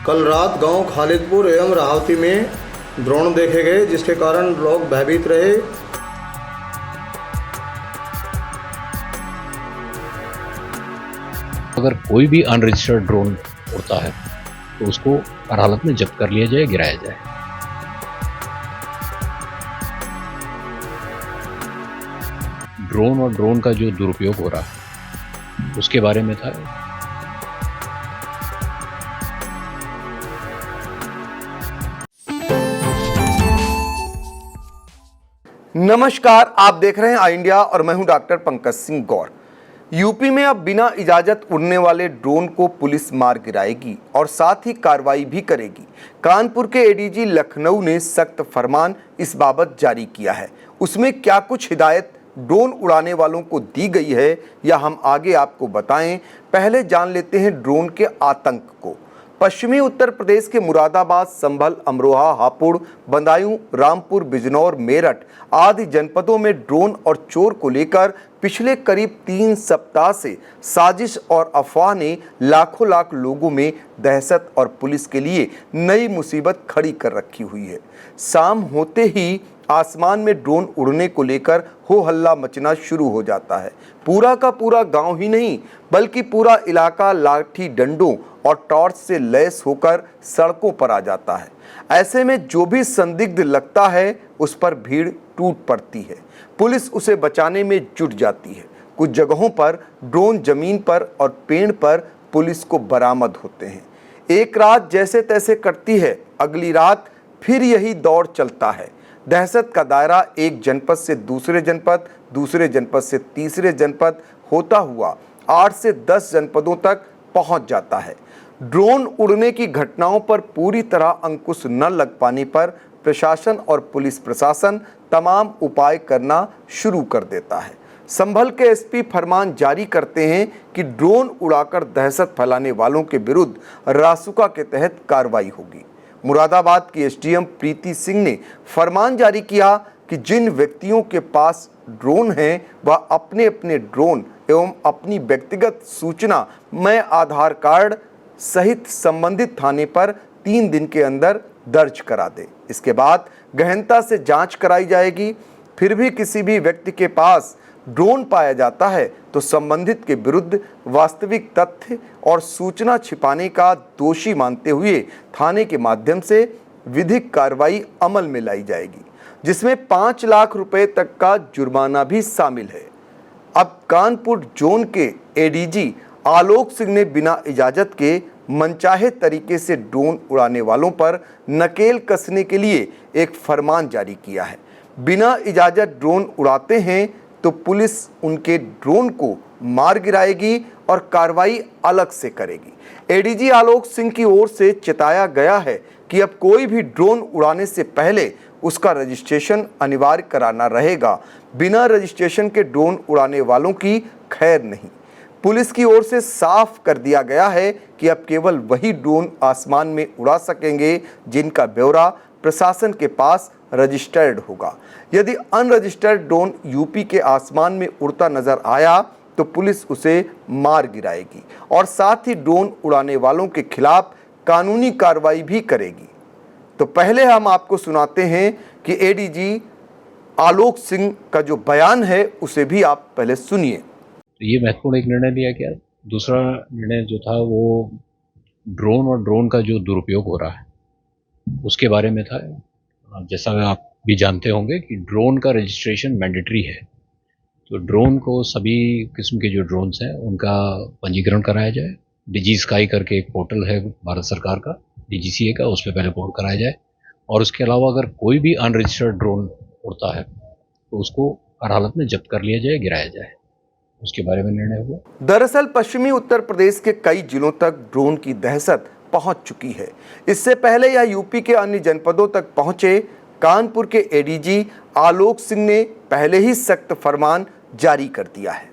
कल रात गांव खालिदपुर एवं राहवती में ड्रोन देखे गए, जिसके कारण लोग भयभीत रहे। अगर कोई भी अनरजिस्टर्ड ड्रोन उड़ता है तो उसको हर हालत में जब्त कर लिया जाए, गिराया जाए। ड्रोन और ड्रोन का जो दुरुपयोग हो रहा है उसके बारे में था। नमस्कार, आप देख रहे हैं आई इंडिया और मैं हूं डॉक्टर पंकज सिंह गौर। यूपी में अब बिना इजाजत उड़ने वाले ड्रोन को पुलिस मार गिराएगी और साथ ही कार्रवाई भी करेगी। कानपुर के एडीजी लखनऊ ने सख्त फरमान इस बाबत जारी किया है। उसमें क्या कुछ हिदायत ड्रोन उड़ाने वालों को दी गई है या हम आगे आपको बताएं, पहले जान लेते हैं ड्रोन के आतंक को। पश्चिमी उत्तर प्रदेश के मुरादाबाद, संभल, अमरोहा, हापुड़, बदायूं, रामपुर, बिजनौर, मेरठ आदि जनपदों में ड्रोन और चोर को लेकर पिछले करीब 3 सप्ताह से साजिश और अफवाह ने लाखों लोगों में दहशत और पुलिस के लिए नई मुसीबत खड़ी कर रखी हुई है। शाम होते ही आसमान में ड्रोन उड़ने को लेकर हो हल्ला मचना शुरू हो जाता है। पूरा का पूरा गांव ही नहीं बल्कि पूरा इलाका लाठी डंडों और टॉर्च से लैस होकर सड़कों पर आ जाता है। ऐसे में जो भी संदिग्ध लगता है उस पर भीड़ टूट पड़ती है। पुलिस उसे बचाने में जुट जाती है। कुछ जगहों पर ड्रोन जमीन पर और पेड़ पर पुलिस को बरामद होते हैं। एक रात जैसे तैसे कटती है, अगली रात फिर यही दौर चलता है। दहशत का दायरा एक जनपद से दूसरे जनपद, दूसरे जनपद से तीसरे जनपद होता हुआ 8 से 10 जनपदों तक पहुंच जाता है। ड्रोन उड़ने की घटनाओं पर पूरी तरह अंकुश न लग पाने पर प्रशासन और पुलिस प्रशासन तमाम उपाय करना शुरू कर देता है। संभल के एसपी फरमान जारी करते हैं कि ड्रोन उड़ाकर दहशत फैलाने वालों के विरुद्ध रासुका के तहत कार्रवाई होगी। मुरादाबाद की एसडीएम प्रीति सिंह ने फरमान जारी किया कि जिन व्यक्तियों के पास ड्रोन हैं वह अपने अपने ड्रोन एवं अपनी व्यक्तिगत सूचना में आधार कार्ड सहित संबंधित थाने पर 3 दिन के अंदर दर्ज करा दे। इसके बाद गहनता से जांच कराई जाएगी। फिर भी किसी भी व्यक्ति के पास ड्रोन पाया जाता है तो संबंधित के विरुद्ध वास्तविक तथ्य और सूचना छिपाने का दोषी मानते हुए थाने के माध्यम से विधिक कार्रवाई अमल में लाई जाएगी, जिसमें 5 लाख रुपए तक का जुर्माना भी शामिल है। अब कानपुर जोन के एडीजी आलोक सिंह ने बिना इजाजत के मनचाहे तरीके से ड्रोन उड़ाने वालों पर नकेल कसने के लिए एक फरमान जारी किया है। बिना इजाजत ड्रोन उड़ाते हैं तो पुलिस उनके ड्रोन को मार गिराएगी और कार्रवाई अलग से करेगी। एडीजी आलोक सिंह की ओर से चेताया गया है कि अब कोई भी ड्रोन उड़ाने से पहले उसका रजिस्ट्रेशन अनिवार्य कराना रहेगा। बिना रजिस्ट्रेशन के ड्रोन उड़ाने वालों की खैर नहीं। पुलिस की ओर से साफ कर दिया गया है कि अब केवल वही ड्रोन आसमान में उड़ा सकेंगे जिनका ब्यौरा प्रशासन के पास रजिस्टर्ड होगा। यदि अनरजिस्टर्ड ड्रोन यूपी के आसमान में उड़ता नजर आया तो पुलिस उसे मार गिराएगी और साथ ही ड्रोन उड़ाने वालों के खिलाफ कानूनी कार्रवाई भी करेगी। तो पहले हम आपको सुनाते हैं कि एडीजी आलोक सिंह का जो बयान है उसे भी आप पहले सुनिए। तो ये महत्वपूर्ण एक निर्णय लिया गया। दूसरा निर्णय जो था वो ड्रोन और ड्रोन का जो दुरुपयोग हो रहा है उसके बारे में था। जैसा आप भी जानते होंगे कि ड्रोन का रजिस्ट्रेशन मैंडेटरी है, तो ड्रोन को सभी किस्म के जो ड्रोन्स हैं उनका पंजीकरण कराया जाए। डिजी स्काई करके एक पोर्टल है भारत सरकार का, डीजीसीए का, उस पर पहले पोर्ट कराया जाए। और उसके अलावा अगर कोई भी अनरजिस्टर्ड ड्रोन उड़ता है तो उसको हर हालत में जब्त कर लिया जाए, गिराया जाए। उसके बारे में निर्णय हुआ। दरअसल पश्चिमी उत्तर प्रदेश के कई जिलों तक ड्रोन की दहशत पहुंच चुकी है। इससे पहले यह यूपी के अन्य जनपदों तक पहुंचे। कानपुर के एडीजी आलोक सिंह ने पहले ही सख्त फरमान जारी कर दिया है।